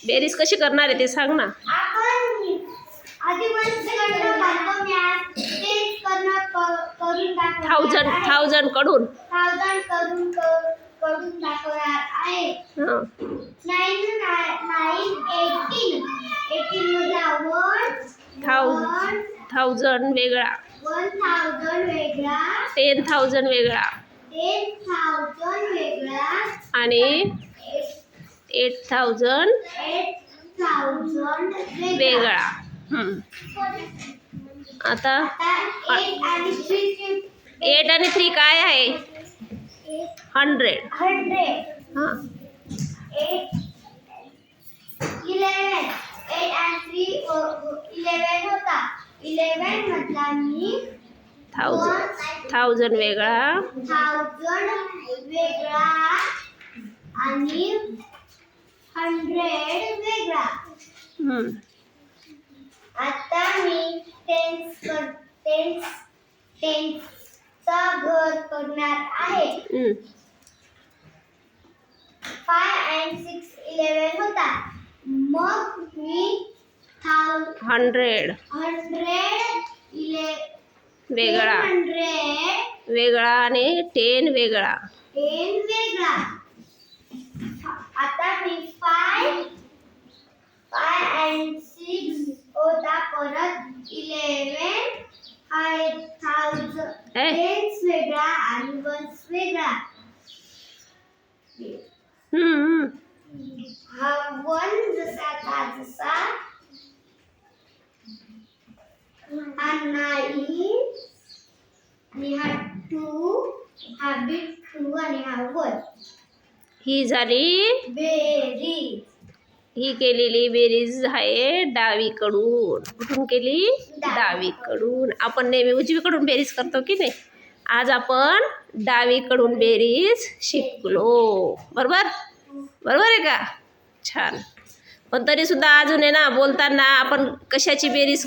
बेरीज कशी करणार आहे ते सांग ना. थाउजंड कडून दाखवणार आहे. 1000 वेगळा, 1000 वेगळा, 10,000 वेगळा 10,000 वेगळा आणि 8,000 वेगळा. आता 8 आणि 3 काय आहे? 100. हां 8 and 3 11 होता. 11 मधला मी 1000 वेगळा, 1000 वेगळा आणि 100 वेगळा. आता मी टेन्सचा घर करणार आहे. 5 and 6 11 होता. मग मी 100 वेगळा, 100 वेगळा आणि 10 वेगळा. 10 वेगळा. आता मी 5 and 6 होता. परत 11 10 वेगळा आणि 1 वेगळा. हा 1 जसा हा 9 आणि हा 2 हा बिग 2 आणि हा 1. ही झाली बेरीज. ही केलेली बेरीज आहे डावीकडून. कुठून केली? डावीकडून. आपण नेहमी उजवीकडून बेरीज करतो की नाही. आज आपण डावीकडून बेरीज शिकलो. बरोबर बरोबर आहे का? छान. पण तरी सुद्धा अजून आहे ना, बोलताना आपण कशाची बेरीज